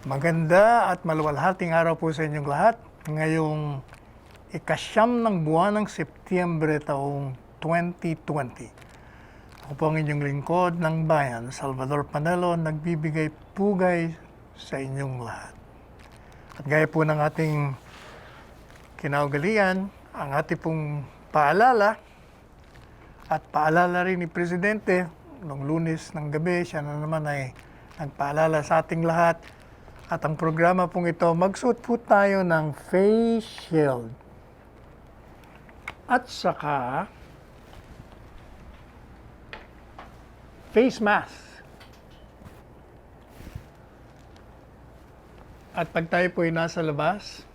Maganda at maluwalhating araw po sa inyong lahat. Ngayong ikasyam ng buwan ng Setyembre taong 2020. Ako po ang inyong lingkod ng bayan, Salvador Panelo, nagbibigay pugay sa inyong lahat. At gaya po ng ating kinaugalian, ang ating pong paalala at paalala rin ni Presidente noong Lunes ng gabi, siya na naman ay nagpaalala sa ating lahat. At ang programa pong ito, magsuot po tayo ng face shield. At saka, face mask. At pag tayo po ay nasa labas,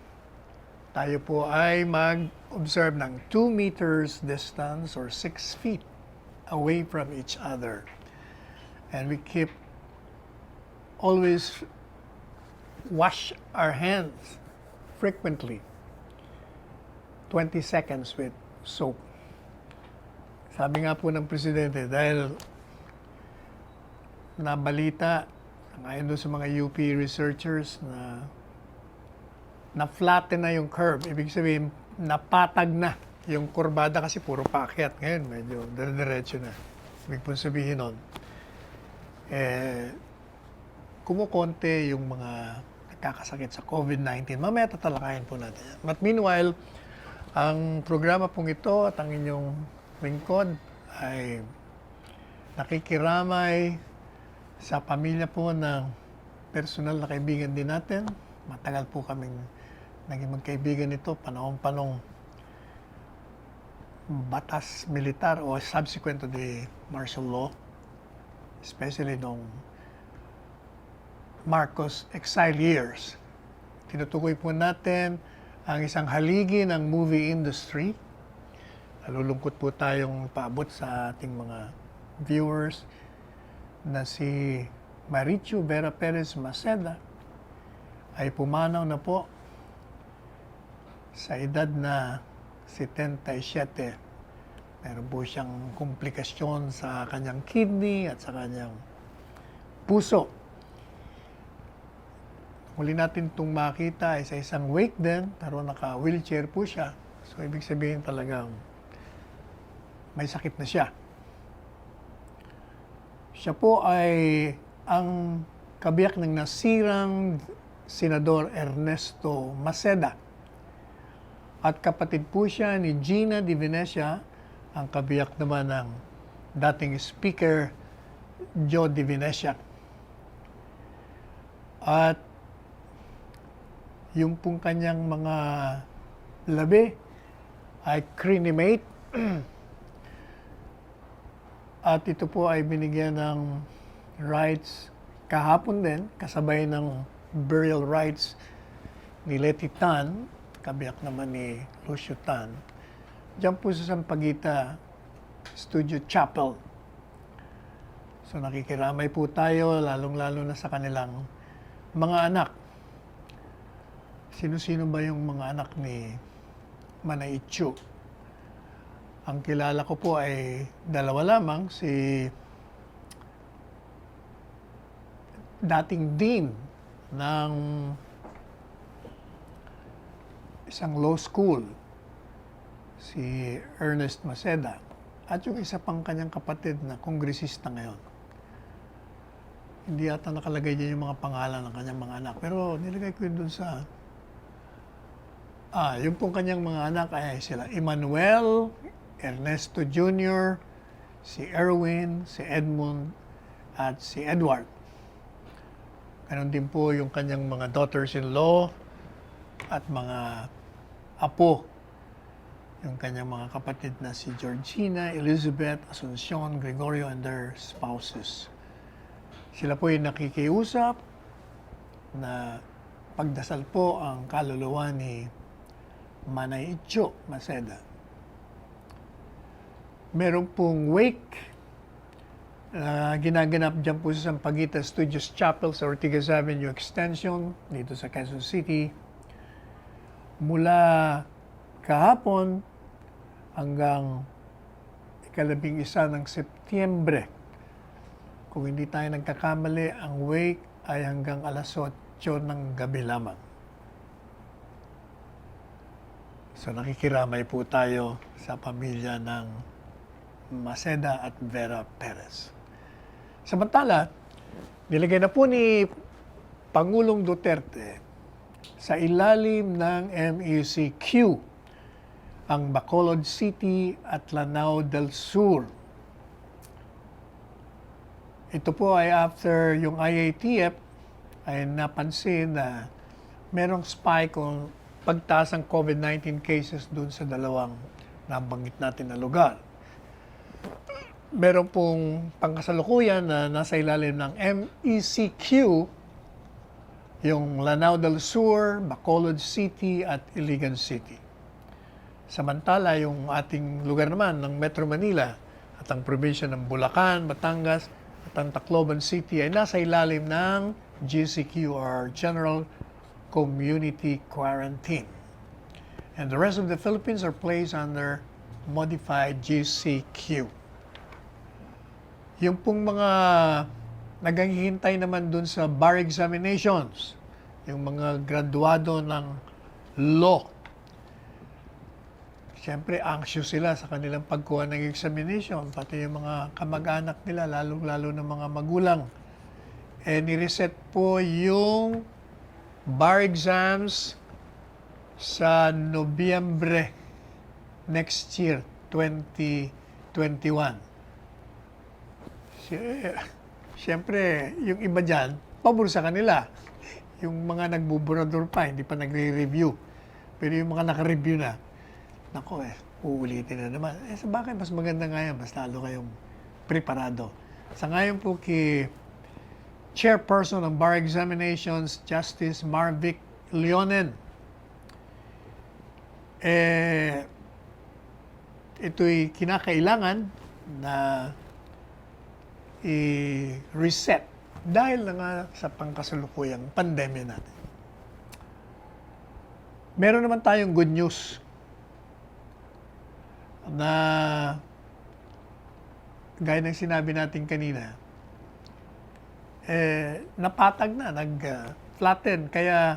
tayo po ay mag-observe ng 2 meters distance or 6 feet away from each other. And we keep always wash our hands frequently. 20 seconds with soap. Sabi nga po ng Presidente, dahil nabalita, ngayon doon sa mga UP researchers na flatten na yung curve. Ibig sabihin, napatag na yung kurbada kasi puro paakyat. Ngayon, medyo dire-diretso na. Ibig po sabihin nun, kumukonte yung mga nagkakasakit sa COVID-19. Mamaya tatalakayin po natin yan. But meanwhile, ang programa pong ito at ang inyong lingkod ay nakikiramay sa pamilya po ng personal na kaibigan din natin. Matagal po kaming naging magkaibigan ito, panahon-panong batas militar o subsequent to the martial law, especially nung Marcos exile years. Tinutukoy po natin ang isang haligi ng movie industry. Nalulungkot po tayong paabot sa ating mga viewers na si Marichu Vera Perez Maceda ay pumanaw na po sa edad na 77. Meron po siyang komplikasyon sa kanyang kidney at sa kanyang puso. Muli natin itong makita ay sa isang wake din, pero naka-wheelchair po siya. So, ibig sabihin talagang may sakit na siya. Siya po ay ang kabiyak ng nasirang Senador Ernesto Maceda. At kapatid po siya ni Gina de Venecia, ang kabiyak naman ng dating Speaker Joe de Venecia. At yung pong kanyang mga labi ay cremate. At ito po ay binigyan ng rights kahapon din, kasabay ng burial rights ni Letty Tan, kabiyak naman ni Lucio Tan. Diyan po sa Sampaguita Studio Chapel. So nakikiramay po tayo, lalong-lalo na sa kanilang mga anak. Sino-sino ba yung mga anak ni Manay Itchu? Ang kilala ko po ay dalawa lamang, si dating dean ng isang law school, si Ernest Maceda, at yung isa pang kanyang kapatid na kongresista ngayon. Hindi yata nakalagay niya yung mga pangalan ng kanyang mga anak, pero nilagay ko yun dun sa yung pong kanyang mga anak ay sila Emmanuel, Ernesto Jr., si Erwin, si Edmund, at si Edward. Ganon din po yung kanyang mga daughters-in-law at mga apo. Yung kanyang mga kapatid na si Georgina, Elizabeth, Asuncion, Gregorio, and their spouses. Sila po yung nakikiusap na pagdasal po ang kaluluwa ni Manay Itchu Maceda. Meron pong wake na ginaganap dyan po sa Sampaguita Studios Chapel sa Ortigas Avenue Extension dito sa Quezon City. Mula kahapon hanggang 11 ng Setyembre. Kung hindi tayo nagkakamali, ang wake ay hanggang alas 8 ng gabi lamang. So nakikiramay po tayo sa pamilya ng Maceda at Vera Perez. Samantala, nilagay na po ni Pangulong Duterte sa ilalim ng MECQ ang Bacolod City at Lanao del Sur. Ito po ay after yung IATF ay napansin na merong spike o pagtaas ng COVID-19 cases dun sa dalawang nabanggit natin na lugar. Meron pong pangkasalukuyan na nasa ilalim ng MECQ yung Lanao del Sur, Bacolod City at Iligan City. Samantala, yung ating lugar naman ng Metro Manila at ang probinsya ng Bulacan, Batangas at ang Tacloban City ay nasa ilalim ng GCQ or General Community Quarantine. And the rest of the Philippines are placed under modified GCQ. Yung pong mga naghihintay naman dun sa bar examinations, yung mga graduado ng law, siyempre anxious sila sa kanilang pagkuha ng examination, pati yung mga kamag-anak nila, lalong-lalo ng mga magulang. Ni-reset po yung bar exams sa Nobyembre next year, 2021. Siyempre, yung iba dyan, pabor sa kanila. Yung mga nagbuburador pa, hindi pa nagre-review. Pero yung mga naka-review na, nako uulitin na naman. Sa bakit, mas maganda nga yan, mas lalo kayong preparado. Sa ngayon po Chairperson ng Bar Examinations, Justice Marvic Leonen, ito'y kinakailangan na i-reset dahil na nga sa pangkasalukuyang pandemya natin. Meron naman tayong good news na gaya ng sinabi natin kanina, napatag na, nag-flatten. Kaya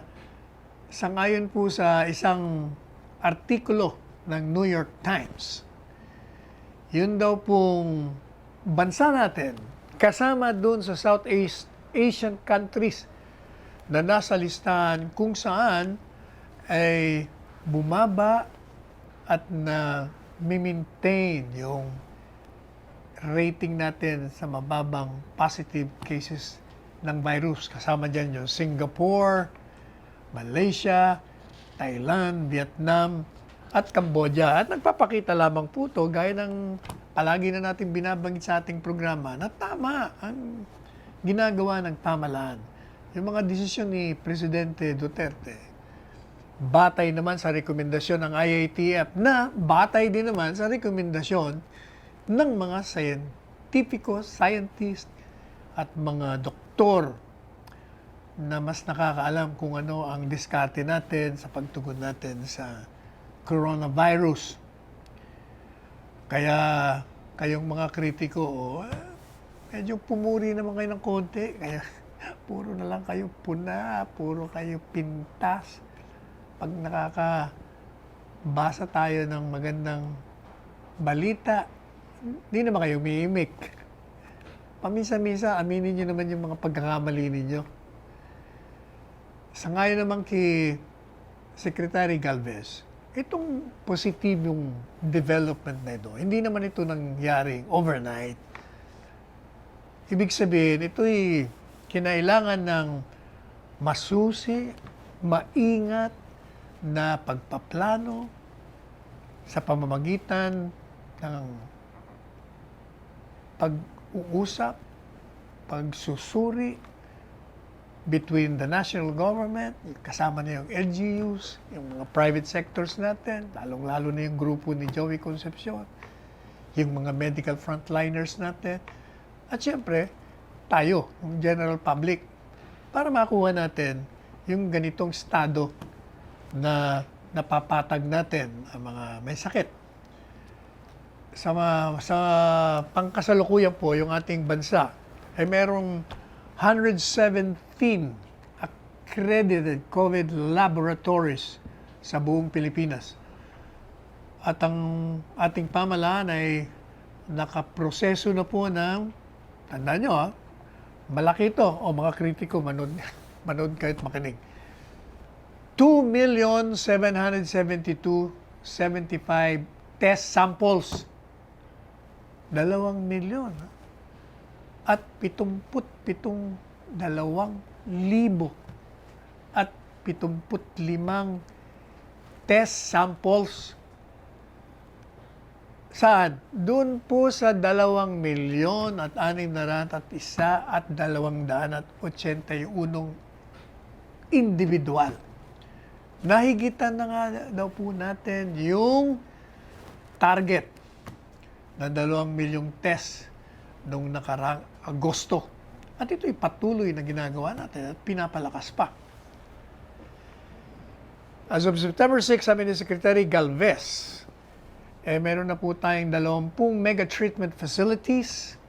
sangayon po sa isang artikulo ng New York Times, yun daw pong bansa natin, kasama doon sa Southeast Asian countries na nasa listahan kung saan ay bumaba at na maintain yung rating natin sa mababang positive cases ng virus. Kasama dyan yung Singapore, Malaysia, Thailand, Vietnam, at Cambodia. At nagpapakita lamang po ito, gaya ng palagi na natin binabanggit sa ating programa, na tama ang ginagawa ng pamahalaan. Yung mga desisyon ni Presidente Duterte, batay naman sa rekomendasyon ng IATF na batay din naman sa rekomendasyon ng mga scientist at mga doktor na mas nakakaalam kung ano ang diskarte natin sa pagtugon natin sa coronavirus. Kaya kayong mga kritiko, medyo pumuri naman kayo ng konti. Kaya puro na lang kayo puna, puro kayo pintas. Pag nakakabasa tayo ng magandang balita, hindi naman kayo umiimik. Pamisa-misa, aminin nyo naman yung mga pagkakamali ninyo. Sa ngayon naman kay Secretary Galvez, itong positibong development na ito, hindi naman ito nangyaring overnight. Ibig sabihin, ito'y kinailangan ng masusi, maingat na pagpaplano sa pamamagitan ng pag-uusap, pagsusuri between the national government, kasama na yung LGUs, yung mga private sectors natin, lalong-lalo na yung grupo ni Joey Concepcion, yung mga medical frontliners natin, at syempre, tayo, yung general public, para makuha natin yung ganitong estado na napapatag natin ang mga may sakit. Sa pangkasalukuyan po, yung ating bansa ay merong 117 accredited COVID laboratories sa buong Pilipinas. At ang ating pamahalaan ay nakaproseso na po ng, tandaan nyo malaki ito, mga kritiko, manood kahit makinig. 2,772,075 test samples. 2 milyon. At 77,200,000 at 75 test samples. Saan? Doon po sa 2,000,000 at 601 at 281 individual. Nahigitan na nga daw po natin yung target na 2,000,000 test noong nakaraang Agosto. At ito'y patuloy na ginagawa natin at pinapalakas pa. As of September 6, sabi ni Secretary Galvez, meron na po tayong 20 mega treatment facilities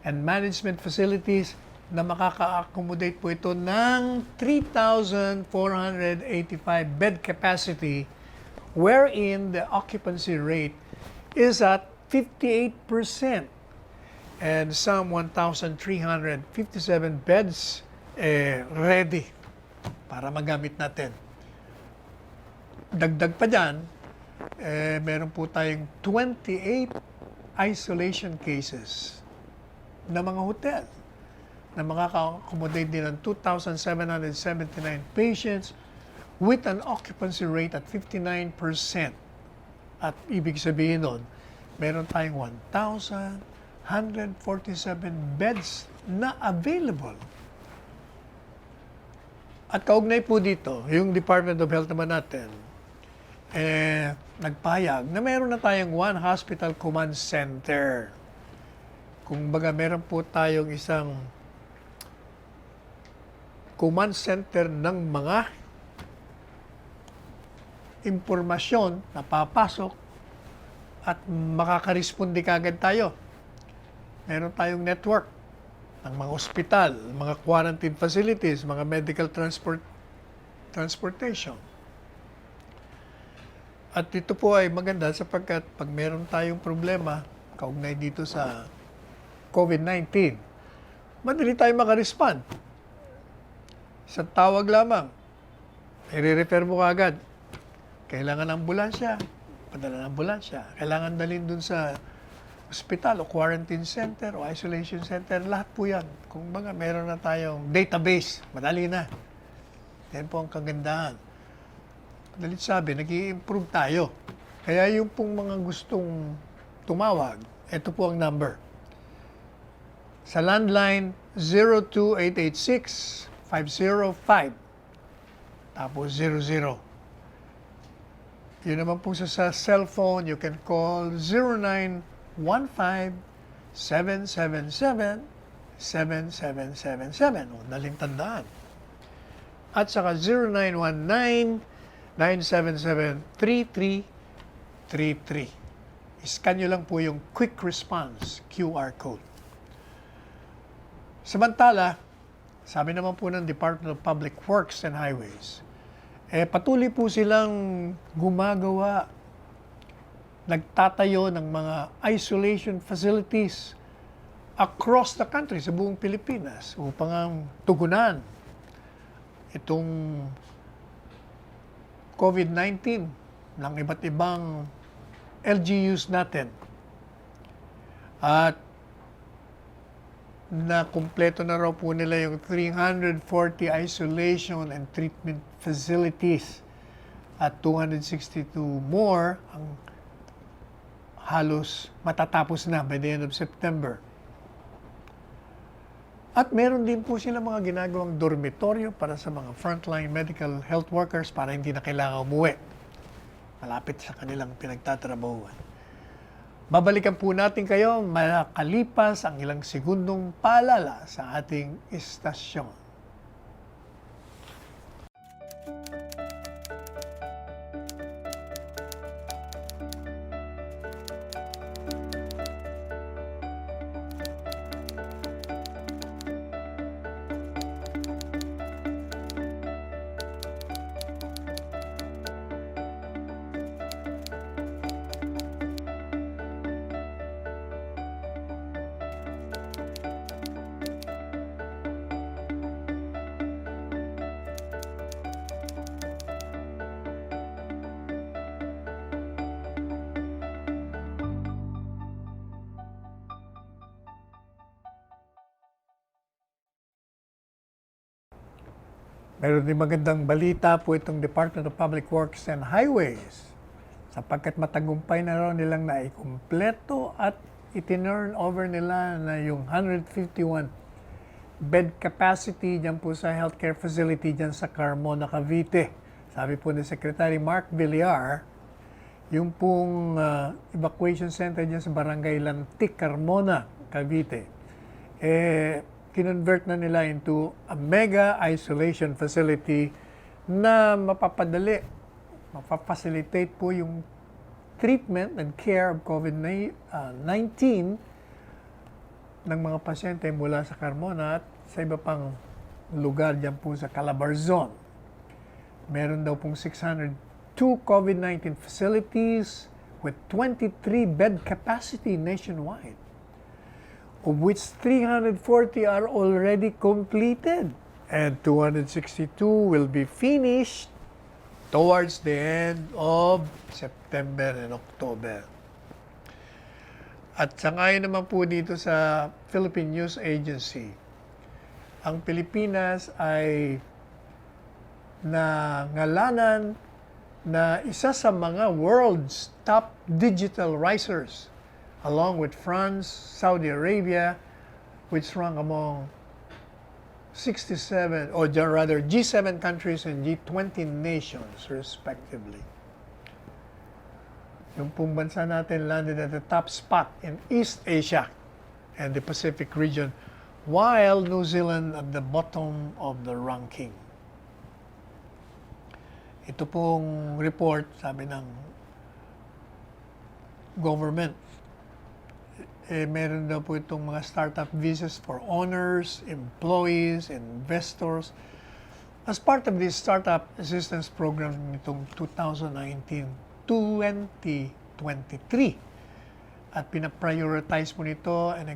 and management facilities na makaka-accommodate po ito ng 3,485 bed capacity, wherein the occupancy rate is at 58%. And some 1,357 beds ready para magamit natin. Dagdag pa dyan, meron po tayong 28 isolation cases na mga hotel na makaka-accommodate din ng 2,779 patients with an occupancy rate at 59%. At ibig sabihin nun, meron tayong 1,147 beds na available. At kaugnay po dito, yung Department of Health naman natin, nagpahayag na meron na tayong One Hospital Command Center. Kung baga meron po tayong isang command center ng mga impormasyon na papasok at makakaresponde kagad tayo. Meron tayong network ng mga ospital, mga quarantine facilities, mga medical transportation. At ito po ay maganda sapagkat pag meron tayong problema kaugnay dito sa COVID-19, madali tayo makarespond. Sa tawag lamang, i-refer mo agad. Kailangan ambulansya, padala ng ambulansya. Kailangan dalhin dun sa ospital o quarantine center o isolation center, lahat po yan. Kung baga meron na tayong database, madali na. Yan po ang kagandahan. Dalit sabi, nag-i-improve tayo. Kaya yung pong mga gustong tumawag, ito po ang number. Sa landline, 02886-505. Tapos 00. Yun naman po sa cellphone, you can call 0915-777-7777. O, daling tandaan. At saka 0919-977-3333. Iscan nyo lang po yung quick response QR code. Samantala, sabi naman po ng Department of Public Works and Highways, patuloy po silang gumagawa, nagtatayo ng mga isolation facilities across the country, sa buong Pilipinas, upang tugunan itong COVID-19 ng iba't ibang LGUs natin. At na kumpleto na raw po nila yung 340 isolation and treatment facilities at 262 more ang halos matatapos na by the end of September. At meron din po sila mga ginagawang dormitoryo para sa mga frontline medical health workers para hindi na kailangan umuwi. Malapit sa kanilang pinagtatrabahuan. Babalikan po natin kayo makalipas ang ilang segundong paalala sa ating istasyon. Meron din magandang balita po itong Department of Public Works and Highways sapagkat matagumpay na raw nilang naikumpleto at itinurn over nila na yung 151 bed capacity dyan po sa healthcare facility dyan sa Carmona, Cavite. Sabi po ni Secretary Mark Villar, yung pong evacuation center dyan sa Barangay Lantic, Carmona, Cavite, kinonvert na nila into a mega isolation facility na mapapacilitate po yung treatment and care of COVID-19 ng mga pasyente mula sa Carmona at sa iba pang lugar dyan po sa Calabarzon. Meron daw pong 602 COVID-19 facilities with 23 bed capacity nationwide, of which 340 are already completed and 262 will be finished towards the end of September and October. At sangayon naman po dito sa Philippine News Agency, ang Pilipinas ay nangalanan na isa sa mga world's top digital risers, along with France, Saudi Arabia, which rank among 67, or rather G7 countries and G20 nations, respectively. Yung pong bansa natin landed at the top spot in East Asia and the Pacific region, while New Zealand at the bottom of the ranking. Ito pong report, sabi ng government, meron daw po itong mga startup visas for owners, employees, investors. As part of this startup assistance program nitong 2019-2023. At pinaprioritize mo nito and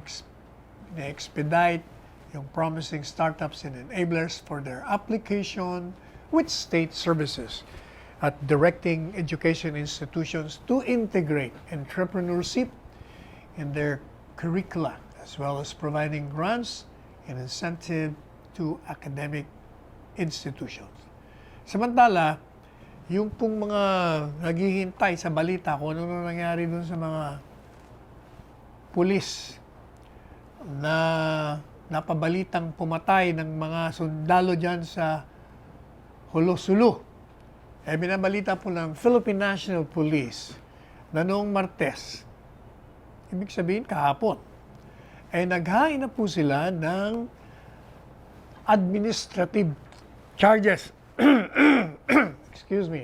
expedite yung promising startups and enablers for their application with state services at directing education institutions to integrate entrepreneurship in their curricula, as well as providing grants and incentive to academic institutions. Samantala, yung pong mga naghihintay sa balita kung ano nangyari dun sa mga pulis na napabalitang pumatay ng mga sundalo dyan sa Hulo-Sulu. Binabalita po ng Philippine National Police na noong Martes, ibig sabihin kahapon, naghain na po sila ng administrative charges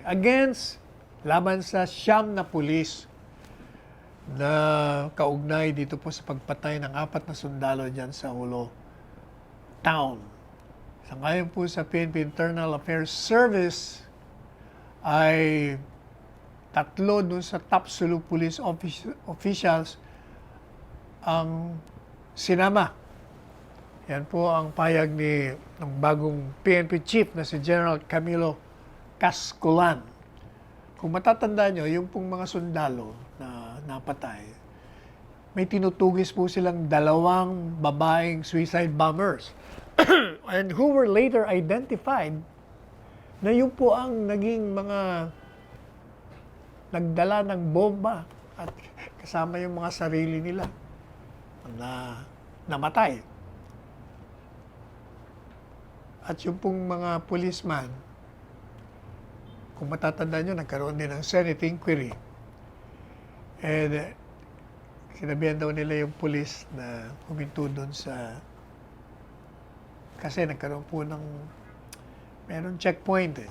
against laban sa 9 na pulis na kaugnay dito po sa pagpatay ng 4 na sundalo dyan sa Hulo Town. Sa ngayon po sa PNP Internal Affairs Service ay 3 dun sa top Sulu police officials ang sinama. Yan po ang payag ng bagong PNP chief na si General Camilo Cascolan. Kung matatandaan nyo, yung pong mga sundalo na napatay, may tinutugis po silang 2 babaeng suicide bombers and who were later identified na yun po ang naging mga nagdala ng bomba at kasama yung mga sarili nila na namatay. At yung pong mga policeman, kung matatandaan nyo, nagkaroon din ng Senate inquiry. And sinabihan daw nila yung police na huminto doon sa... Kasi nagkaroon po ng... Meron checkpoint eh.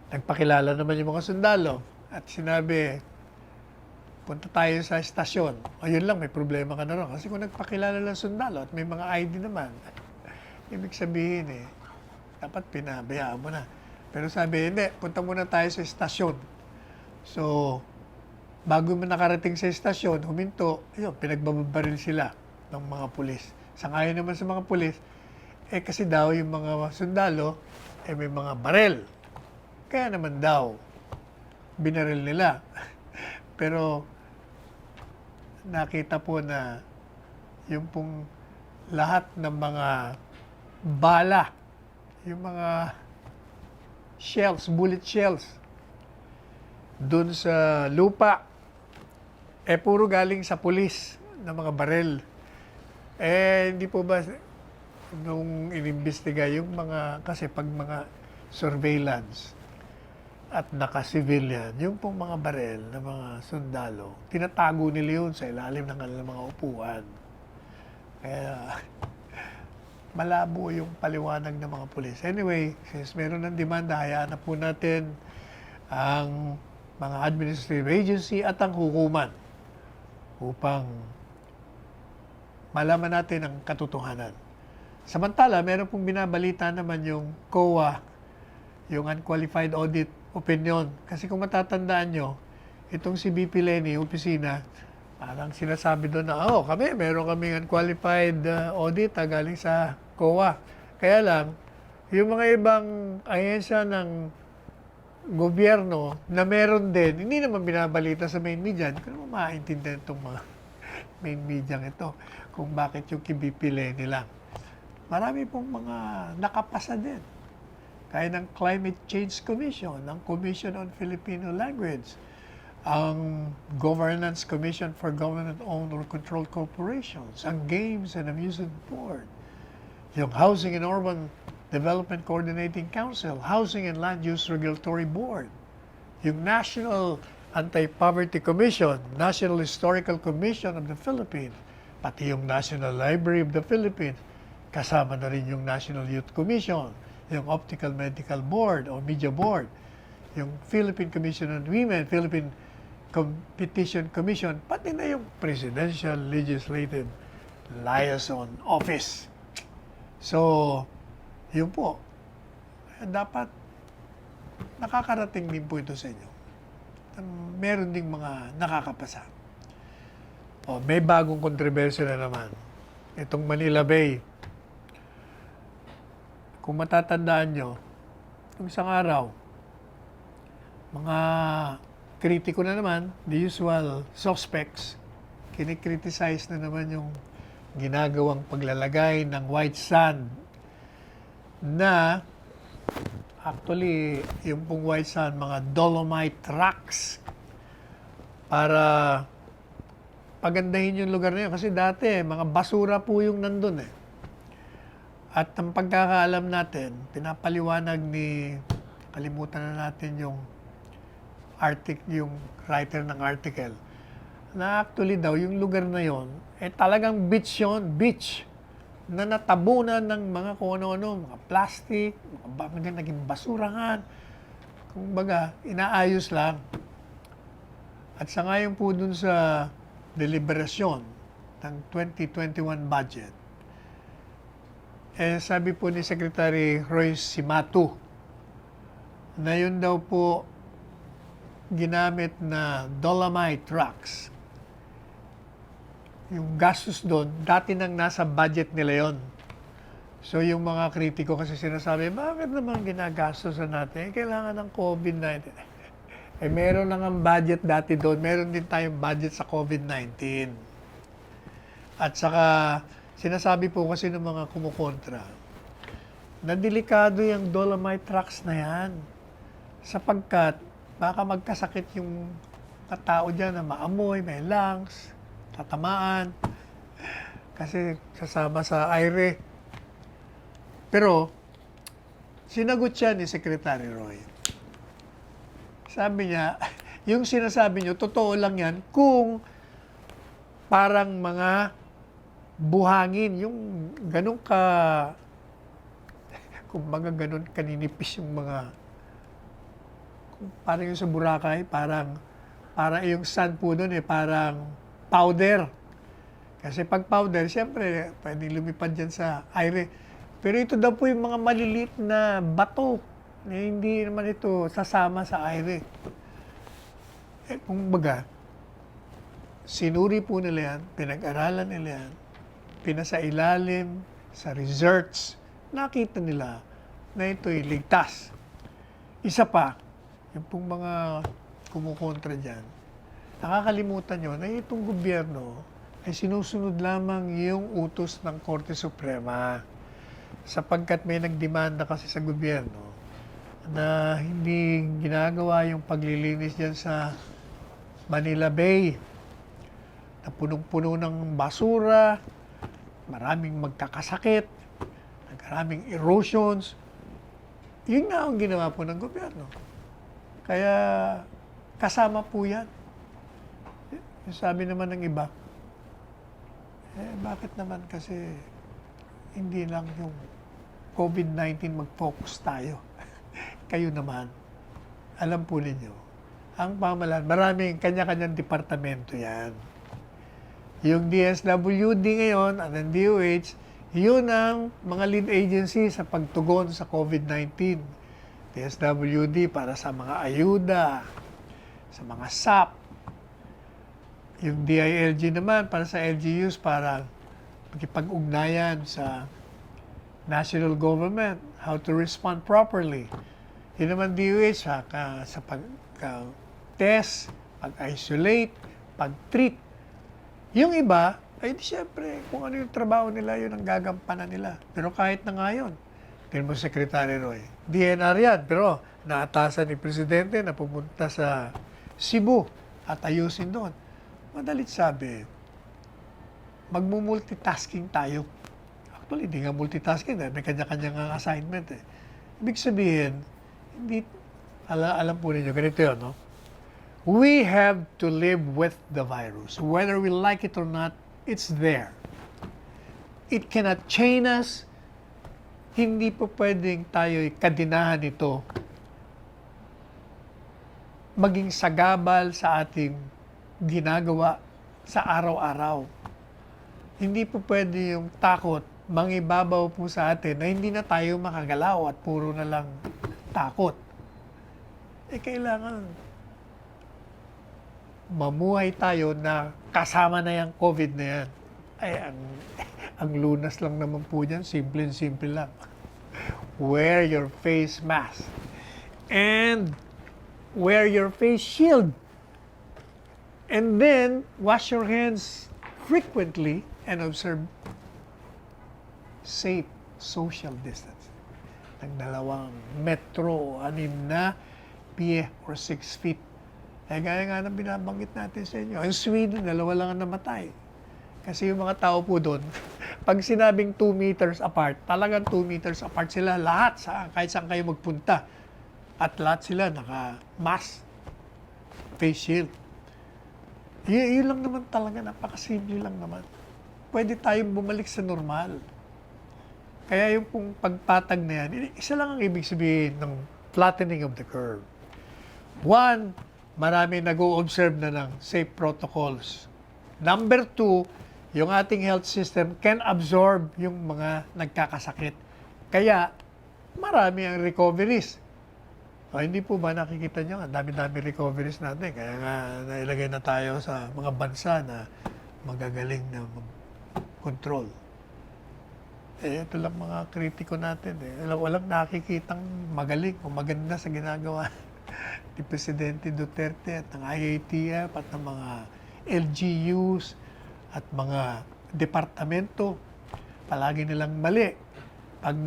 Nagpakilala naman yung mga sundalo at sinabi, punta tayo sa estasyon. O yun lang, may problema ka na rin. Kasi kung nagpakilala lang sundalo at may mga ID naman, ibig sabihin dapat pinabayaan mo na. Pero sabi, hindi, punta muna tayo sa estasyon. So, bago mo nakarating sa estasyon, huminto, yun, pinagbabaril sila ng mga pulis. Sangayon naman sa mga pulis, kasi daw yung mga sundalo, may mga barel. Kaya naman daw, binaril nila. Pero, nakita po na yung pong lahat ng mga bala, yung mga shells, bullet shells, dun sa lupa, puro galing sa pulis na mga barel. Hindi po ba, nung inimbestiga yung mga, kasi pag mga surveillance at naka-civilian, yung pong mga barel na mga sundalo, tinatago nila yun sa ilalim ng kanilang mga upuan. Kaya, malabo yung paliwanag ng mga pulis. Anyway, since meron ng demanda, hayaan na po natin ang mga administrative agency at ang hukuman upang malaman natin ang katotohanan. Samantala, meron pong binabalita naman yung COA, yung Unqualified Audit Opinion. Kasi kung matatandaan nyo, itong si BP Leni, opisina, parang sinasabi doon na, meron kaming unqualified audit galing sa COA. Kaya lang, yung mga ibang ahensya ng gobyerno na meron din, hindi naman binabalita sa main media. Hindi ko naman maintindihan itong mga main media ito kung bakit yung kibipili nila. Marami pong mga nakapasa din. Kaya ng Climate Change Commission, ng Commission on Filipino Language, ang Governance Commission for Government-Owned or Controlled Corporations, ang Games and Amusement Board, yung Housing and Urban Development Coordinating Council, Housing and Land Use Regulatory Board, yung National Anti-Poverty Commission, National Historical Commission of the Philippines, pati yung National Library of the Philippines, kasama na rin yung National Youth Commission, yung Optical Medical Board o Media Board, yung Philippine Commission on Women, Philippine Competition Commission, pati na yung Presidential Legislative Liaison Office. So, yun po. Dapat nakakarating din po ito sa inyo. Meron ding mga nakakapasa. May bagong kontrobersya na naman. Itong Manila Bay. Kung matatandaan nyo, itong isang araw, mga kritiko na naman, the usual suspects, kinikriticize na naman yung ginagawang paglalagay ng white sand na actually, yung pong white sand, mga dolomite rocks para pagandahin yung lugar na yun. Kasi dati, mga basura po yung nandun eh. At ang pagkakaalam natin, pinapaliwanag ni, kalimutan na natin yung yung writer ng article, na actually daw, yung lugar na yon talagang beach yun, beach, na natabunan ng mga kung ano-ano, mga plastic, mga naging basurahan, kumbaga, inaayos lang. At sa ngayon po dun sa deliberasyon ng 2021 budget, sabi po ni Secretary Royce Simatu na yun daw po ginamit na dolomite rocks. Yung gastos doon, dati nang nasa budget nila yon. So yung mga kritiko kasi sinasabi, bakit naman ginagastos natin? Kailangan ng COVID-19. Meron lang ang budget dati doon. Meron din tayong budget sa COVID-19. At saka, sinasabi po kasi ng mga kumukontra, na delikado yung dolomite rocks na yan. Sapagkat, baka magkasakit yung tao dyan na maamoy, may lungs, tatamaan, kasi sasama sa aire. Pero, sinagot siya ni Secretary Roy. Sabi niya, yung sinasabi niyo, totoo lang yan kung parang mga buhangin, yung ganun kumbaga ganun kaninipis yung mga, parang yung sa Boracay, parang yung sand po doon parang powder. Kasi pag powder, siyempre, pwedeng lumipad dyan sa aire. Pero ito daw po yung mga maliliit na bato. Hindi naman ito sasama sa aire. Kumbaga, sinuri po nila yan, pinag-aralan nila yan, pinasailalim sa research, nakita nila na ito'y ligtas. Isa pa, yung pong mga kumukontra dyan, nakakalimutan nyo na itong gobyerno ay sinusunod lamang yung utos ng Korte Suprema. sapagkat may nagdemanda kasi sa gobyerno na hindi ginagawa yung paglilinis dyan sa Manila Bay na punong-puno ng basura, maraming magkakasakit, maraming erosions. Yun nga ang ginawa po ng gobyerno. Kaya kasama po yan. Sabi naman ng iba, bakit naman kasi hindi lang yung COVID-19 mag-focus tayo. Kayo naman, alam po ninyo, ang pamahalaan, maraming kanya-kanyang departamento yan. Yung DSWD ngayon, at ang DOH, yun ang mga lead agency sa pagtugon sa COVID-19. DSWD para sa mga ayuda, sa mga SAP. Yung DILG naman para sa LGUs para magkipag-ugnayan sa national government, how to respond properly. Yun naman DOH sa pag-test, pag-isolate, pag-treat. Yung iba, ay di syempre, kung ano yung trabaho nila, yun ang gagampanan nila. Pero kahit na nga yun, tingnan mo Secretary Roy, DNR yan, pero naatasan ni Presidente na pumunta sa Cebu at ayusin doon. Madalit sabi, magmumultitasking tayo. Actually, hindi nga multitasking, may kanya-kanya nga assignment eh. Ibig sabihin, hindi, alam po ninyo, ganito yun, no? We have to live with the virus. Whether we like it or not, it's there. It cannot chain us. Hindi po pwedeng tayo kadinahan ito maging sagabal sa ating ginagawa sa araw-araw. Hindi po pwede yung takot mangibabaw po sa atin na hindi na tayo makagalaw at puro na lang takot. Kailangan mamuhay tayo na kasama na yung COVID na yan. Ang lunas lang naman po dyan, simple lang. Wear your face mask. And wear your face shield. And then, wash your hands frequently and observe safe social distance. Ng 2 metro, 6 na piye or 6 feet. Gaya nga ng binabanggit natin sa inyo. Ang Sweden, 2 lang ang namatay. Kasi yung mga tao po doon, pag sinabing 2 meters apart, talagang 2 meters apart sila lahat, kahit saan kayo magpunta. At lahat sila naka-mask, face shield. Yun lang naman talaga, napakasimple lang naman. Pwede tayong bumalik sa normal. Kaya yung pong pagpatag na yan, isa lang ang ibig sabihin ng flattening of the curve. 1, marami nag-o-observe na ng safe protocols. Number 2, yung ating health system can absorb yung mga nagkakasakit. Kaya, marami ang recoveries. Hindi po ba nakikita nyo? Ang dami-dami recoveries natin. Kaya nga, nailagay na tayo sa mga bansa na magagaling na control. Ito lang mga kritiko natin. Walang nakikitang magaling o maganda sa ginagawa ni Presidente Duterte at ng IATF at ng mga LGUs at mga departamento. Palagi nilang mali. Pag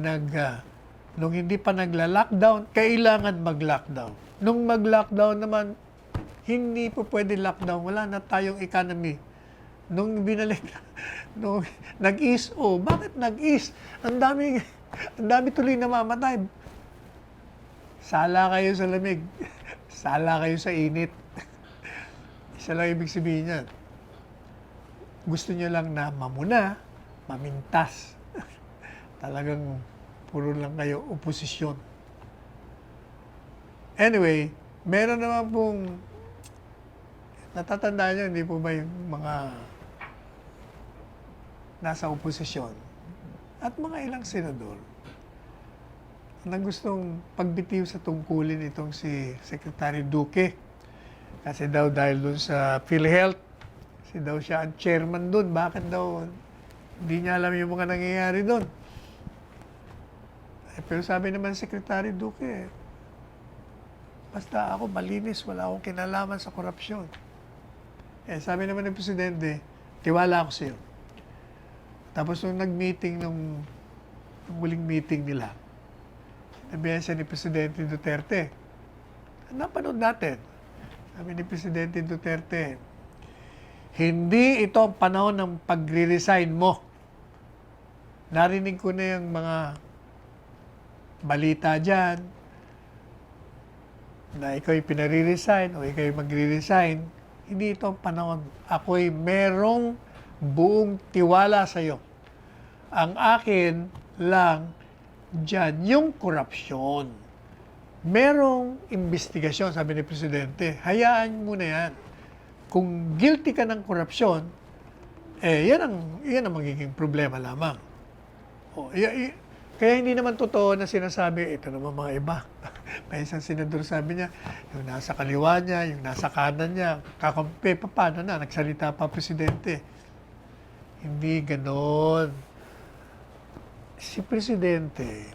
nung hindi pa nagla-lockdown, kailangan mag-lockdown. Nung mag-lockdown naman, hindi po pwede lockdown. Wala na tayong economy. Nung binalik, nung nag-ease, bakit nag-ease? Ang dami tuloy namamatay. Sala kayo sa lamig. Sala kayo sa init. Isa lang ibig sabihin niyan. Gusto nyo lang na mamuna, mamintas. Talagang puro lang kayo oposisyon. Anyway, meron naman pong natatandaan nyo, hindi po ba yung mga nasa oposisyon at mga ilang senador na gustong pagbitiw sa tungkulin itong si Secretary Duque. Kasi daw dahil dun sa PhilHealth, kasi daw siya ang chairman dun. Bakit daw hindi niya alam yung mga nangyayari dun? Pero sabi naman Secretary Duque, basta ako malinis, wala akong kinalaman sa korupsyon. Sabi naman ng Presidente, tiwala ako sa iyo. Tapos nung nag-meeting nung yung muling meeting nila. Sabihan siya ni Presidente Duterte. Napanood natin. Sabi ni Presidente Duterte, hindi ito ang panahon ng pagre-resign mo. Narinig ko na yung mga balita dyan na ikaw'y pinare-resign o ikaw'y magre-resign. Hindi ito ang panahon. Ako'y merong buong tiwala sa iyo. Ang akin lang dyan, yung korupsyon. Merong investigasyon, sabi ni Presidente. Hayaan mo na yan. Kung guilty ka ng korupsyon, yan ang magiging problema lamang. Kaya hindi naman totoo na sinasabi, ito naman mga iba. May isang senador sabi niya, yung nasa kaliwa niya, yung nasa kanan niya, kakampi, paano na, nagsalita pa Presidente. Hindi ganon. Si Presidente,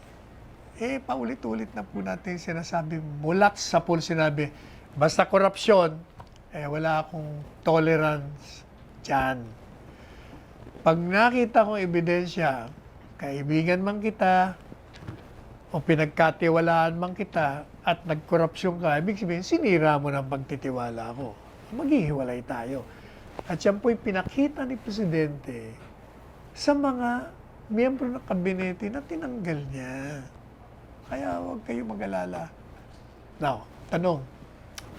paulit-ulit na po natin sinasabi, mulat sa pool sinabi, basta korupsyon, wala akong tolerance dyan. Pag nakita kong ebidensya, kaibigan man kita, o pinagkatiwalaan man kita, at nagkorupsyon ka, ibig sabihin, sinira mo ng pagtitiwala ko. Maghihiwalay tayo. At yan po'y pinakita ni Presidente sa mga miyembro ng kabinete na tinanggal niya. Kaya huwag kayo mag-alala. Now, tanong,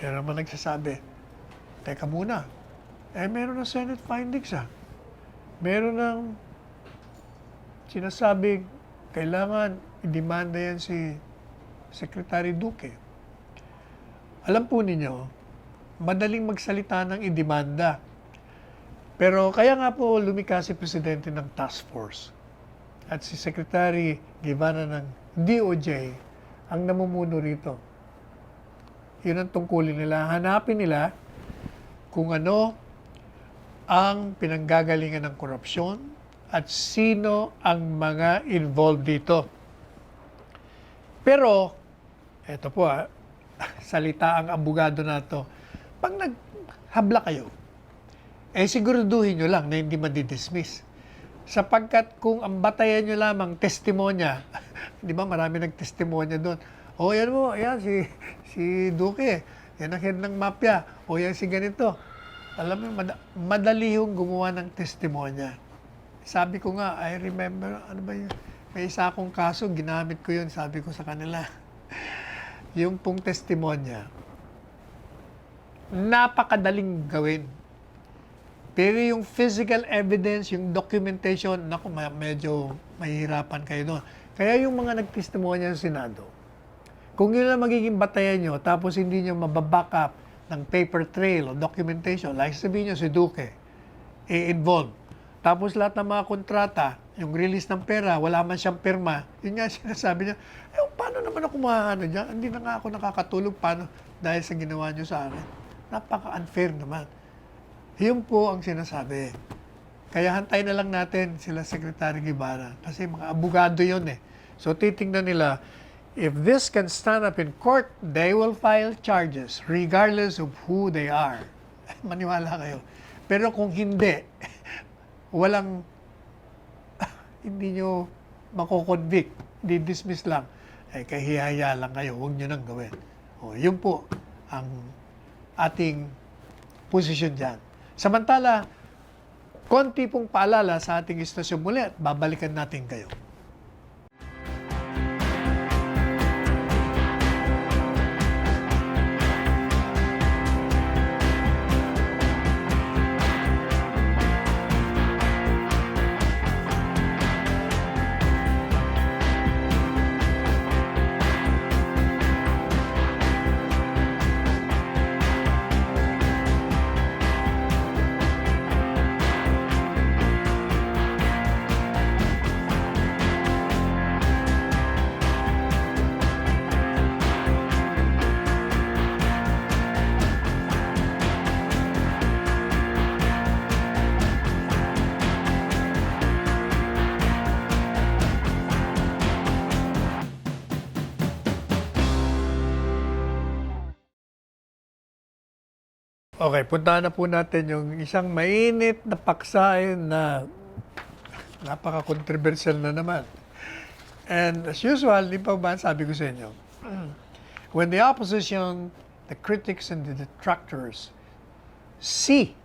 meron naman nagsasabi, teka muna, meron ng Senate findings Meron ng sinasabing kailangan i-demanda yan si Secretary Duque. Alam po ninyo, madaling magsalita ng i-demanda. Pero kaya nga po lumika si Presidente ng task force at si Secretary Guevara ng DOJ ang namumuno rito. Yun ang tungkulin nila. Hanapin nila kung ano ang pinanggagalingan ng korupsyon at sino ang mga involved dito. Pero, eto po salita ang abogado na to. Pag naghabla kayo, siguraduhin nyo lang na hindi madidismiss. Sapagkat kung ang batayan nyo lamang testimonya, di ba marami nagtestimonya doon. Yan mo, si Duque, yan ang head ng mafia. Yan si ganito. Alam mo, madali yung gumawa ng testimonya. Sabi ko nga, I remember, ano ba yun? May isa akong kaso, ginamit ko yun, sabi ko sa kanila. Yung pong testimonya, napakadaling gawin. Pero yung physical evidence, yung documentation, naku, medyo mahihirapan kayo doon. Kaya yung mga nagtestimonya sa Senado, kung yun ang magiging batayan nyo, tapos hindi nyo mababack up ng paper trail o documentation, like sabihin nyo si Duque, involved. Tapos lahat ng mga kontrata, yung release ng pera, wala man siyang pirma, yun nga sinasabi niya, paano naman ako makakano dyan? Hindi na nga ako nakakatulog, paano? Dahil sa ginawa nyo sa akin. Napaka-unfair naman. Yun po ang sinasabi. Kaya hantay na lang natin sila Secretary Guevara, kasi mga abogado yun So titingnan nila, if this can stand up in court, they will file charges regardless of who they are. Maniwala kayo. Pero kung hindi, hindi nyo mako-convict, di-dismiss lang, kahihaya lang kayo, huwag nyo nang gawin. Yun po ang ating posisyon dyan. Samantala, konti pong paalala sa ating istasyon muli at babalikan natin kayo. Okay, puntahan na po natin yung isang mainit na paksa na napaka-controversial na naman. And as usual, di pa ba sabi ko sa inyo, when the opposition, the critics and the detractors see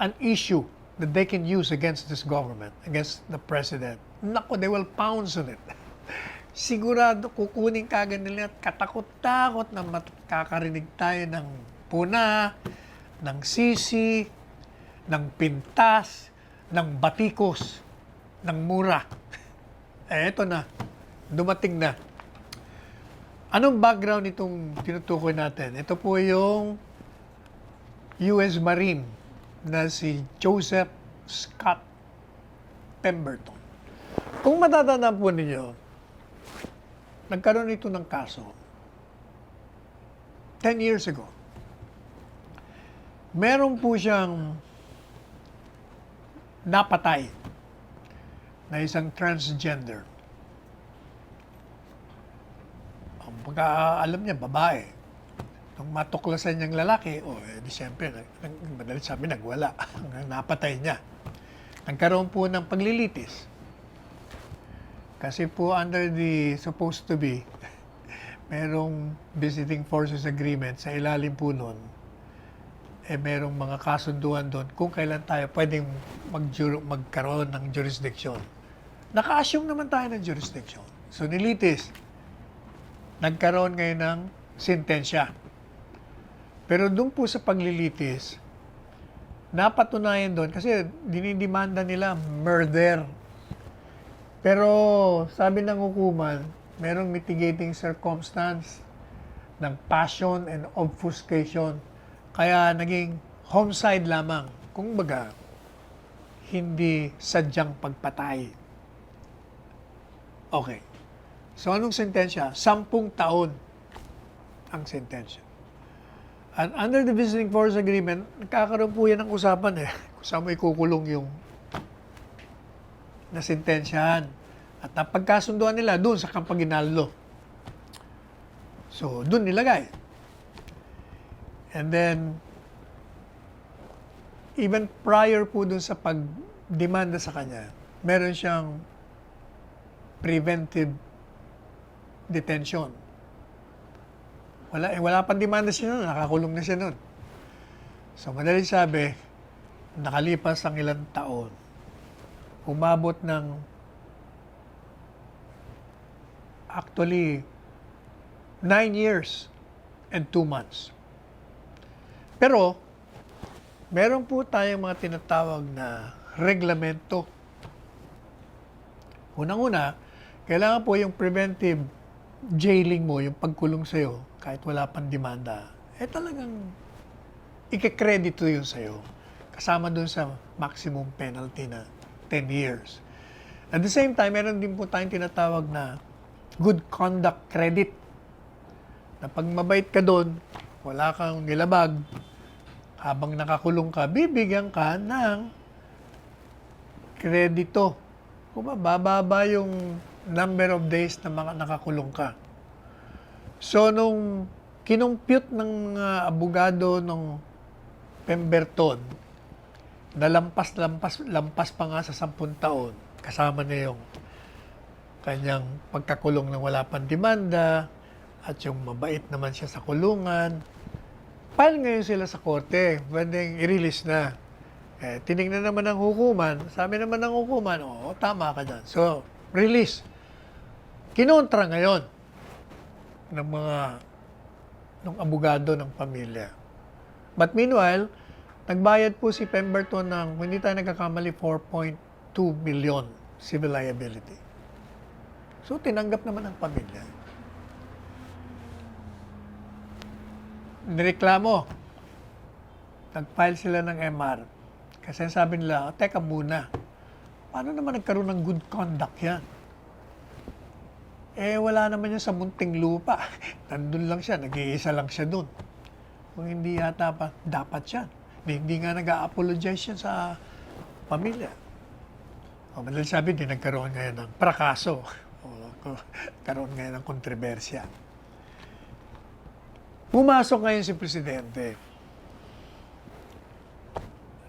an issue that they can use against this government, against the president, nako, they will pounce on it. Sigurado kukunin kagad nila at katakot-takot na makakarinig tayo ng puna, ng sisi, ng pintas, ng batikos, ng mura. Eto na, dumating na. Anong background itong tinutukoy natin? Ito po yung US Marine na si Joseph Scott Pemberton. Kung matatandaan po ninyo, nagkaroon ito ng kaso 10 years ago. Meron po siyang napatay na isang transgender. Ang pagkaalam niya, babae. Nung matuklasan niyang lalaki, di siyempre, madalit sabi, nagwala. Napatay niya. Nagkaroon po ng paglilitis. Kasi po under the supposed to be, merong visiting forces agreement sa ilalim po nun, merong mga kasunduan doon kung kailan tayo pwedeng magkaroon ng jurisdiction. Naka-assume naman tayo ng jurisdiction. So nilitis. Nagkaroon ngayon ng sentensya. Pero doon po sa paglilitis, napatunayan doon kasi dinidemanda nila murder. Pero sabi ng hukuman, merong mitigating circumstance ng passion and obfuscation. Kaya naging homicide lamang. Kung baga, hindi sadyang pagpatay. Okay. So anong sentensya? 10 taon ang sentensya. And under the Visiting Force Agreement, nagkakaroon po yan ng usapan kung saan mo ikukulong yung nasentensyahan. At napagkasunduan nila doon sa Campaginaldo. So, doon nilagay. And then, even prior po doon sa pagdemanda sa kanya, meron siyang preventive detention. Wala pang demanda siya noon, nakakulong na siya noon. So, madaling sabi, nakalipas ang ilang taon, umabot ng actually 9 years and 2 months. Pero, meron po tayong mga tinatawag na reglamento. Unang-una, kailangan po yung preventive jailing mo, yung pagkulong sa'yo, kahit wala pang demanda, talagang ikikredito yun sa'yo. Kasama dun sa maximum penalty na 10 years. At the same time, meron din po tayong tinatawag na good conduct credit. Na pag mabait ka doon, wala kang nilabag, habang nakakulong ka, bibigyan ka ng kredito. Kung bababa yung number of days na mga nakakulong ka. So, nung kinumpute ng mga abogado ng Pemberton, na lampas pa nga sa 10 taon, kasama na yung kanyang pagkakulong na wala pang demanda, at yung mabait naman siya sa kulungan. File ngayon sila sa korte, pwedeng i-release na. Tinignan naman ng hukuman, sabi naman ng hukuman, tama ka dyan. So, release. Kinontra ngayon ng abogado ng pamilya. But meanwhile, nagbayad po si Pemberton ng, hindi tayo nagkakamali, 4.2 billion civil liability. So, tinanggap naman ng pamilya. Nireklamo. Nag-file sila ng MR. Kasi sabi nila, teka muna, paano naman nagkaroon ng good conduct yan? Wala naman yan sa munting lupa. Nandun lang siya, nag-iisa lang siya dun. Kung hindi yata pa, dapat yan. Hindi nga nag-a-apologize yan sa pamilya. Madaling sabi, di nagkaroon ngayon ng prakaso. Nagkaroon ngayon ng kontrobersya. Pumasok ngayon si Presidente.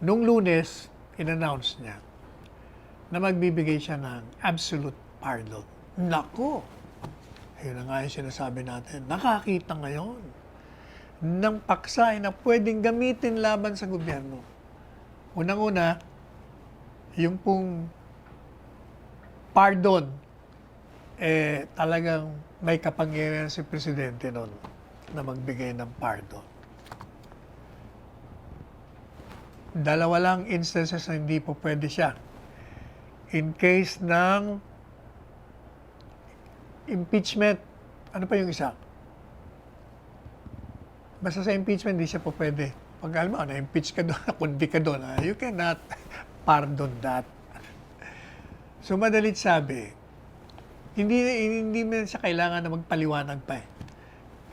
Nung Lunes, in-announce niya na magbibigay siya ng absolute pardon. Nako, yun na nga yung sinasabi natin. Nakakita ngayon ng paksa na pwedeng gamitin laban sa gobyerno. Unang-una, yung pong pardon, talagang may kapangyarihan si Presidente noon na magbigay ng pardon. Dalawa lang instances na hindi po pwede siya. In case ng impeachment, ano pa yung isa? Basta sa impeachment, hindi siya po pwede. Pag alam mo, na-impeach ka doon, na-convict ka doon, you cannot pardon that. So, madalit sabi, hindi mo siya kailangan na magpaliwanag pa eh.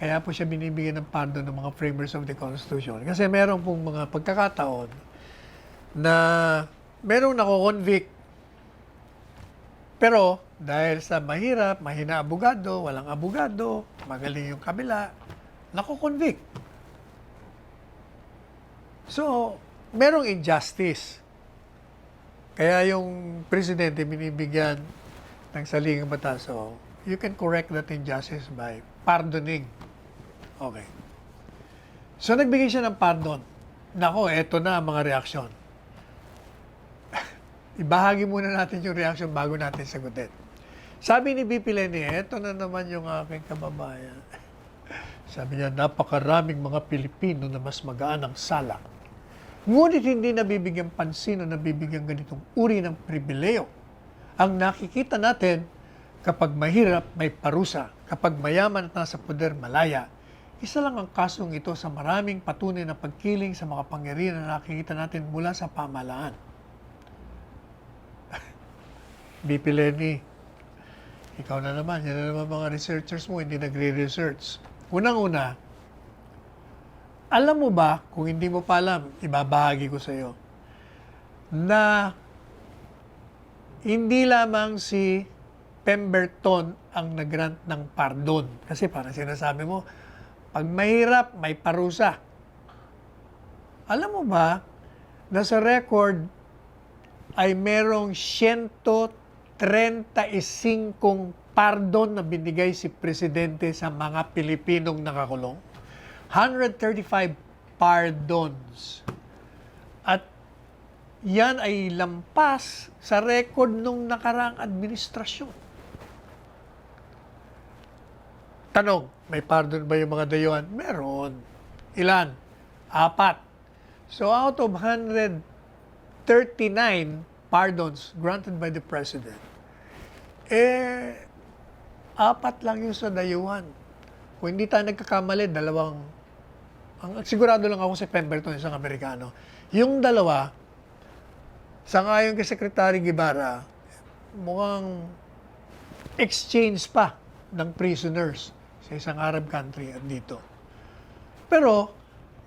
Kaya po siya binibigyan ng pardon ng mga framers of the Constitution. Kasi meron pong mga pagkakataon na merong nako-convict. Pero dahil sa mahina abogado, walang abogado, magaling yung kabila, nako-convict. So, merong injustice. Kaya yung presidente binibigyan ng saligang batas. So, you can correct that injustice by pardoning. Okay. So, nagbigay siya ng pardon. Nako, eto na ang mga reaksyon. Ibahagi muna natin yung reaksyon bago natin sagutin. Sabi ni BP Leni, eto na naman yung aking kababayan. Sabi niya, napakaraming mga Pilipino na mas magaan ang sala. Ngunit hindi nabibigyan pansin o nabibigyan ganitong uri ng pribileyo. Ang nakikita natin, kapag mahirap, may parusa. Kapag mayaman at nasa poder, malaya. Isa lang ang kasong ito sa maraming patunay na pagkiling sa mga pangyarihan na nakikita natin mula sa pamahalaan. BP Leni, ikaw na naman, yan na naman mga researchers mo, hindi nagre-research. Unang-una, alam mo ba, kung hindi mo pa alam, ibabahagi ko sa iyo, na hindi lamang si Pemberton ang nag-grant ng pardon. Kasi parang sinasabi mo, pag mahirap, may parusa. Alam mo ba, na sa record ay merong 135 pardon na binigay si Presidente sa mga Pilipinong nakakulong? 135 pardons. At yan ay lampas sa record nung nakaraang administrasyon. Tanong, may pardon ba yung mga dayuhan? Meron. Ilan? 4. So out of 139 pardons granted by the President, 4 lang yung sa dayuhan. Kung hindi tayo nagkakamali, sigurado lang ako si Pemberton, isang Amerikano. Yung dalawa, sangayon kay Secretary Guevara, mukhang exchange pa ng prisoners sa isang Arab country at dito. Pero,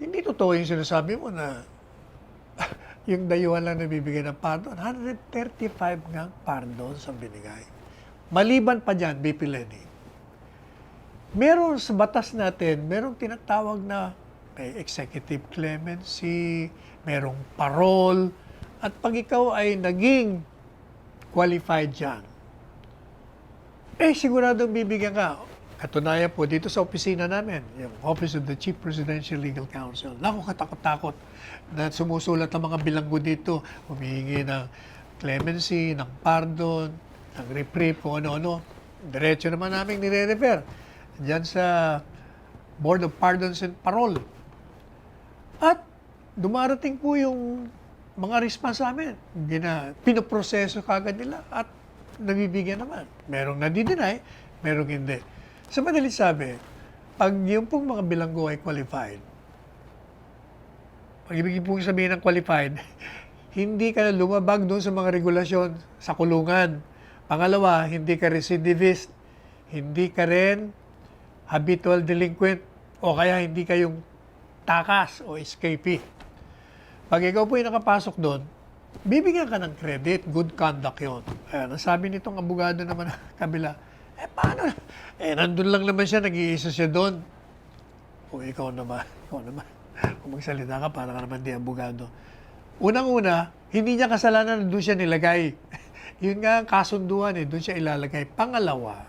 hindi totoo yung sinasabi mo na yung dayuhan lang nabibigyan ng pardon. 135 nga pardon sa binigay. Maliban pa dyan, BP Leni, meron sa batas natin, merong tinatawag na may executive clemency, merong parole, at pag ikaw ay naging qualified dyan, siguradong bibigyan ka. Katunayan po, dito sa opisina namin, yung Office of the Chief Presidential Legal Counsel, naku, katakot-takot na sumusulat ng mga bilanggo dito, humihingi ng clemency, ng pardon, ng reprieve, kung ano-ano. Diretso naman namin nire-refer dyan sa Board of Pardons and Parole. At dumarating po yung mga response namin. Pinoproseso kagad nila at nabibigyan naman. Merong nadi-deny, merong hindi. Sa madalit sabi, pag yung pong mga bilanggo ay qualified, pag ibig pong sabihin ng qualified, hindi ka na lumabag doon sa mga regulasyon sa kulungan. Pangalawa, hindi ka recidivist, hindi ka rin habitual delinquent, o kaya hindi ka yung takas o escapee. Pag ikaw po yung nakapasok doon, bibigyan ka ng credit, good conduct yun. Ayan, ang sabi nitong abogado naman na kabila, paano? Nandun lang naman siya, nag-iisa siya doon. O ikaw naman. Kung magsalita ka, para ka naman di abogado. Unang-una, hindi niya kasalanan na doon siya nilagay. Yun nga ang kasunduan doon siya ilalagay. Pangalawa,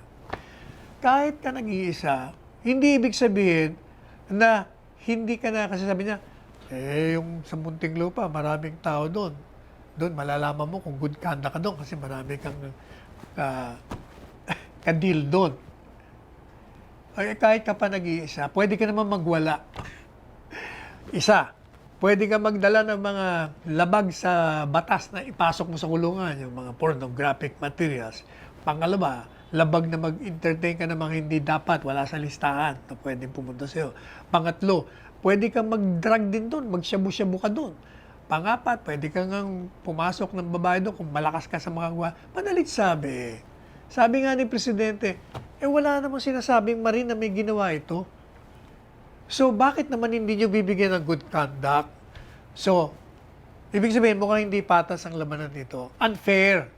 kahit ka nag-iisa, hindi ibig sabihin na hindi ka na, kasi sabi niya, yung sa Muntinlupa, maraming tao doon. Doon, malalaman mo kung good conduct ka doon kasi marami kang ka-deal doon. Ay, kahit ka pa nag-iisa, pwede ka naman magwala. Isa, pwede ka magdala ng mga labag sa batas na ipasok mo sa kulungan, yung mga pornographic materials. Pangalawa, labag na mag-entertain ka ng mga hindi dapat, wala sa listahan na pwedeng pumunta sa'yo. Pangatlo, pwede kang mag-drug din doon, mag-shabu-shabu ka doon. Pangapat, pwede kang pumasok ng babae doon kung malakas ka sa mga gawa. Madalit sabi. Sabi nga ni Presidente, wala namang sinasabing marin na may ginawa ito. So, bakit naman hindi nyo bibigyan ng good conduct? So, ibig sabihin, mukhang hindi patas ang labanan nito. Unfair.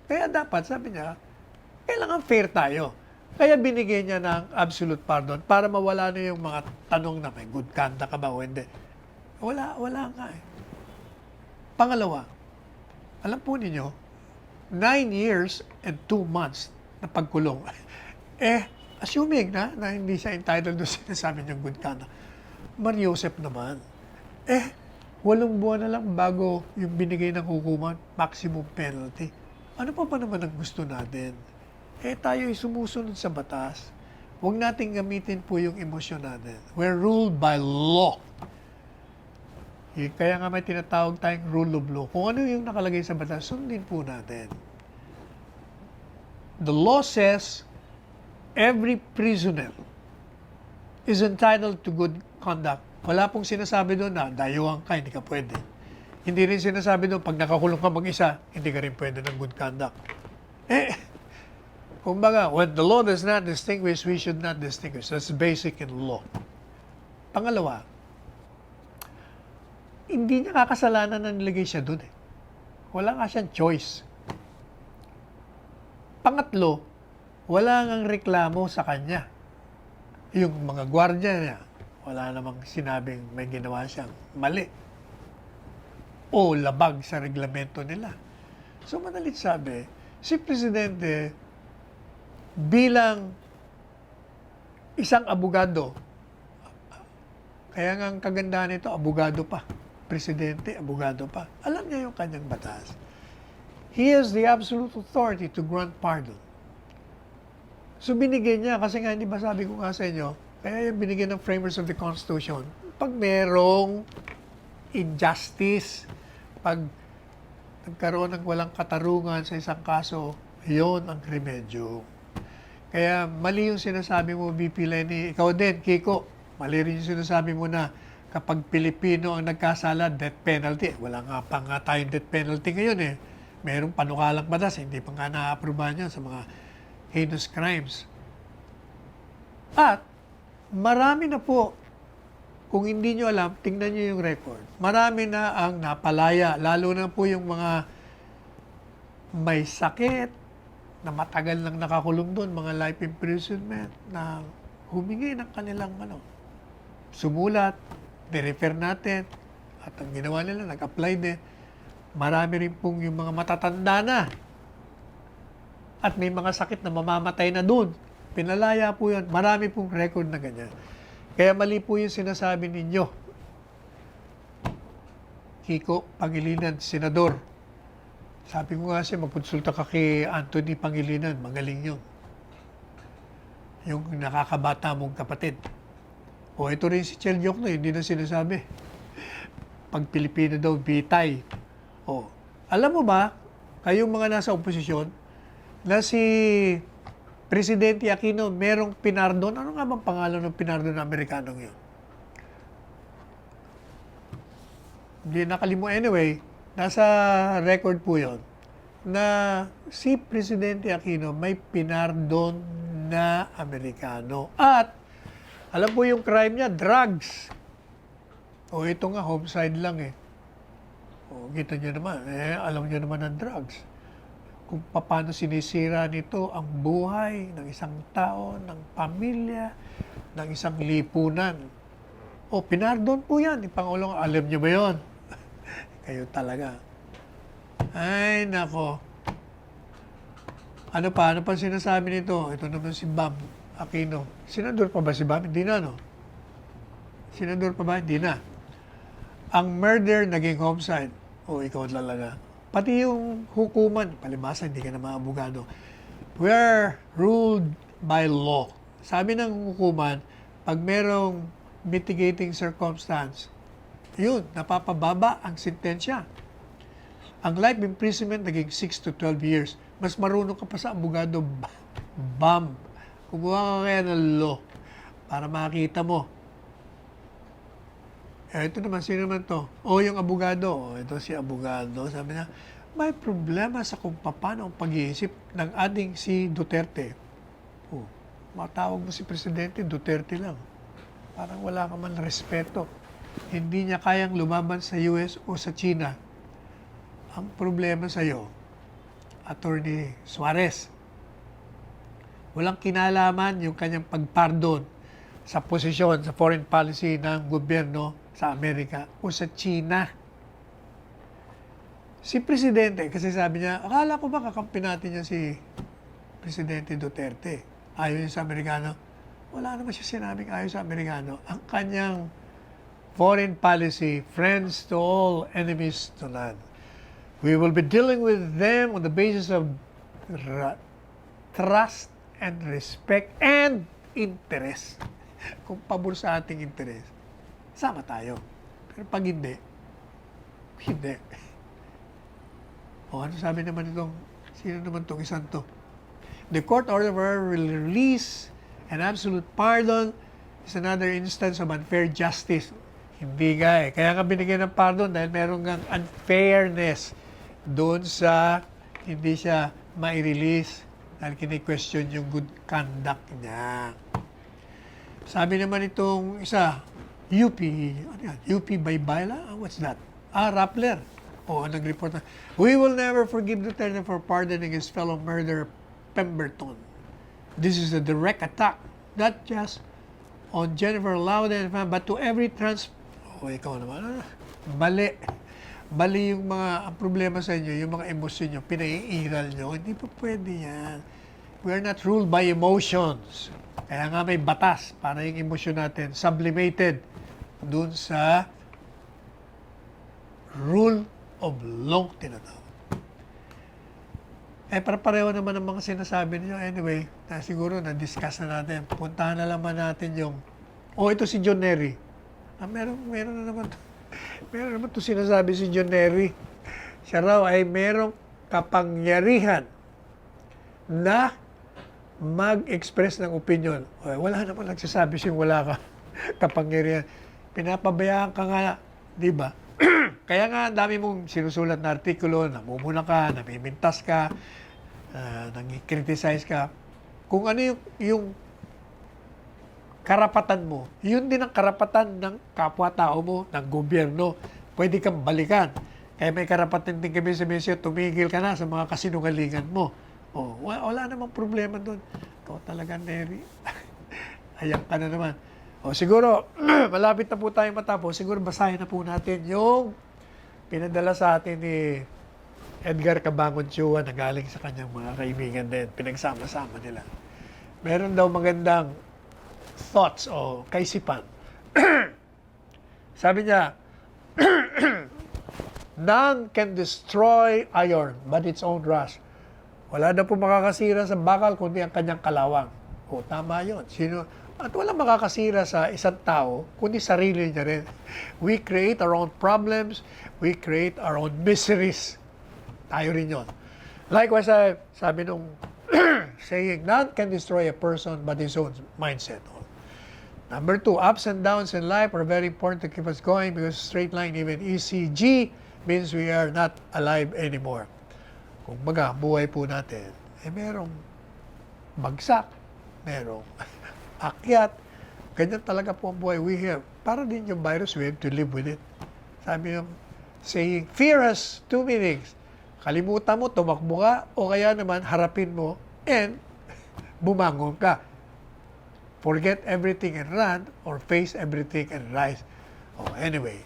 Kaya dapat, sabi niya, kailangan fair tayo. Kaya binigyan niya ng absolute pardon para mawala na yung mga tanong na may good conduct ka ba o hindi. Wala nga eh. Pangalawa, alam po ninyo, 9 years and 2 months na pagkulong. Assuming na hindi siya entitled doon sinasabi niyang good conduct. Mariosep naman. 8 buwan na lang bago yung binigay ng hukuman, maximum penalty. Ano pa naman ang gusto natin? Tayo ay sumusunod sa batas. Huwag nating gamitin po yung emosyon natin. We're ruled by law. Kaya nga may tinatawag tayong rule of law. Kung ano yung nakalagay sa batas, sundin po natin. The law says every prisoner is entitled to good conduct. Wala pong sinasabi doon na dayuhan ka, hindi ka pwede. Hindi rin sinasabi doon, pag nakakulong ka mag-isa, hindi ka rin pwede ng good conduct. Kumbaga, when the law does not distinguish, we should not distinguish. That's basic in law. Pangalawa, hindi niya kakasalanan na nilagay siya doon eh. Wala nga siyang choice. Pangatlo, wala ngang reklamo sa kanya. Yung mga gwardiya niya, wala namang sinabing may ginawa siyang mali o labag sa reglamento nila. So madalit sabi, si Presidente bilang isang abogado, kaya nga ang kagandahan nito, abogado pa. Presidente, abogado pa. Alam niya yung kanyang batas. He has the absolute authority to grant pardon. So binigyan niya, kasi nga, hindi ba sabi ko nga sa inyo, kaya yung binigyan ng framers of the Constitution, pag merong injustice, pag nagkaroon ng walang katarungan sa isang kaso, yon ang remedyo. Kaya mali yung sinasabi mo, VP Lenny, ikaw din, Kiko, mali rin yung sinasabi mo na kapag Pilipino ang nagkasala, death penalty. Wala nga pa nga tayong death penalty ngayon eh. Merong panukalang batas, hindi pa nga na-aprobahan yan sa mga heinous crimes. At marami na po, kung hindi nyo alam, tingnan nyo yung record. Marami na ang napalaya, lalo na po yung mga may sakit, na matagal nang nakakulong doon, mga life imprisonment, na humingi ng kanilang sumulat, ni-refer natin, at ang ginawa nila, nag-apply din. Marami rin pong yung mga matatanda na, at may mga sakit na mamamatay na doon. Pinalaya po yan. Marami pong record na ganyan. Kaya mali po yung sinasabi ninyo. Kiko Pangilinan, Senador. Sabi ko nga siya, magpunsulta ka kay Anthony Pangilinan. Magaling yun. Yung nakakabata mong kapatid. O ito rin si Chel Jokno, hindi na sinasabi. Pag Pilipino daw, bitay. O, alam mo ba, kayong mga nasa oposisyon, na si Presidente Aquino merong pinardon. Ano nga bang pangalan ng pinardon na Amerikanong yun? Hindi nakalimutan. Anyway, nasa record po yun na si Presidente Aquino may pinardon na Amerikano. At alam po yung crime niya, drugs. O ito nga, homicide lang eh. O kita nyo naman, alam nyo naman ng drugs. Kung paano sinisira nito ang buhay ng isang tao, ng pamilya, ng isang lipunan. O, pinardon po yan. Pangulong, alam nyo ba yun? Kayo talaga. Ay, nako. Ano pa sinasabi nito? Ito naman si Bam Aquino. Senador pa ba si Bam? Hindi na, no? Senador pa ba? Hindi na. Ang murder naging homicide. O, ikaw talaga. Pati yung hukuman, palibasa, hindi ka na mga abogado. We are ruled by law. Sabi ng hukuman, pag merong mitigating circumstance, yun, napapababa ang sentensya. Ang life imprisonment naging 6 to 12 years. Mas marunong ka pa sa abogado, bam. Kumuha ka kaya ng law para makita mo. Ito naman, sino naman to? Yung abogado. Ito si abogado. Sabi niya, may problema sa kung paano ang pag-iisip ng ating si Duterte. Matawag mo si Presidente, Duterte lang. Parang wala ka man respeto. Hindi niya kayang lumaban sa US o sa China. Ang problema sa iyo, Attorney Suarez, walang kinalaman yung kanyang pagpardon sa posisyon, sa foreign policy ng gobyerno sa Amerika o sa China. Si Presidente, kasi sabi niya, akala ko ba kakampi natin niya si Presidente Duterte? Ayaw niya sa Amerikano. Wala naman siya sinabing ayaw sa Amerikano. Ang kanyang foreign policy, friends to all, enemies to none. We will be dealing with them on the basis of trust and respect and interest. Kung pabor sa ating interest, sama tayo. Pero pag hindi, hindi. Ano sabi naman itong, sino naman itong isang to? The court order will release an absolute pardon is another instance of unfair justice. Hindi nga eh. Kaya nga binigyan ng pardon dahil meron kang unfairness doon sa hindi siya mai-release dahil kini-question yung good conduct niya. Sabi naman itong isa, UP, ano yan? UP Baybayla? What's that? Rappler. Nag-report na, we will never forgive Duterte for pardoning his fellow murderer, Pemberton. This is a direct attack, not just on Jennifer Louden, but to every ikaw naman, mali. Mali yung ang problema sa inyo, yung mga emosyon nyo, pinaiiral nyo. Hindi po pwede yan. We are not ruled by emotions. Kaya nga may batas para yung emosyon natin sublimated dun sa rule of law tinatawag. Pareho naman ang mga sinasabi niyo. Anyway, siguro na-discuss na natin. Puntahan na naman natin yung, ito si John Nery. Meron na naman to. Meron naman to sinasabi si John Nery. Siya raw ay merong kapangyarihan na mag-express ng opinion. Wala naman nagsasabi siyang wala ka kapangyarihan. Pinapabayaan ka nga, di ba? Kaya nga, dami mong sinusulat na artikulo, namumuna ka, namimintas ka, nang-criticize ka. Kung ano yung karapatan mo, yun din ang karapatan ng kapwa-tao mo, ng gobyerno. Pwede kang balikan. Kaya may karapatan din kami sa mesyo, tumigil ka na sa mga kasinungalingan mo. Wala namang problema doon. Ikaw talaga, Nery. Ayan ka na naman. Siguro, malapit na po tayong matapos. Siguro basahin na po natin yung pinadala sa atin ni Edgar Cabangon Chua na galing sa kanyang mga kaibigan din. Pinagsama-sama nila. Meron daw magandang thoughts o kaisipan. Sabi niya, none can destroy iron but its own rust. Wala na po makakasira sa bakal kundi ang kanyang kalawang. Tama yun. At walang makakasira sa isang tao kundi sarili niya rin. We create our own problems. We create our own miseries. Tayo rin yun. Likewise, sabi nung saying, none can destroy a person but his own mindset. Number 2, ups and downs in life are very important to keep us going because straight line, even ECG, means we are not alive anymore. Kung baga, buhay po natin, merong bagsak, merong akyat. Ganyan talaga po ang buhay we have. Para din yung virus, we have to live with it. Sabi yung saying, fear has two meanings. Kalimutan mo, tumakbo ka, o kaya naman harapin mo and bumangon ka. Forget everything and run, or face everything and rise. Anyway,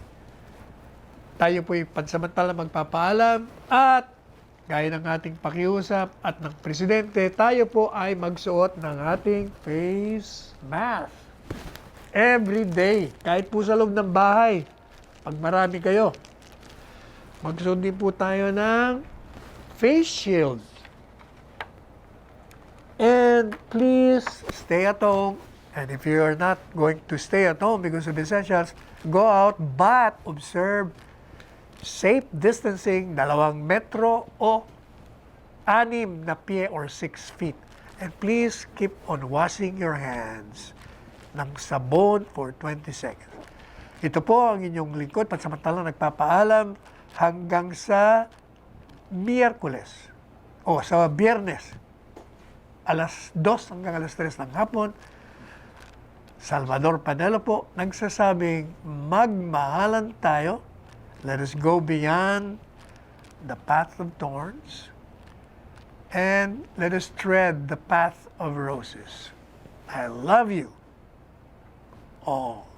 tayo po'y pansamantala magpapaalam at gaya ng ating pakiusap at ng presidente, tayo po ay magsuot ng ating face mask. Every day, kahit po sa loob ng bahay, pag marami kayo, magsuot din po tayo ng face shield. And please stay at home. And if you are not going to stay at home because of essentials, go out but observe safe distancing, 2 metro o 6 na pie or 6 feet. And please keep on washing your hands ng sabon for 20 seconds. Ito po ang inyong lingkod, pansamantalang nagpapaalam hanggang sa Miyerkules o sa Biyernes, alas 2 hanggang alas 3 ng hapon. Salvador Panelo po, nagsasabing magmahalan tayo. Let us go beyond the path of thorns and let us tread the path of roses. I love you all.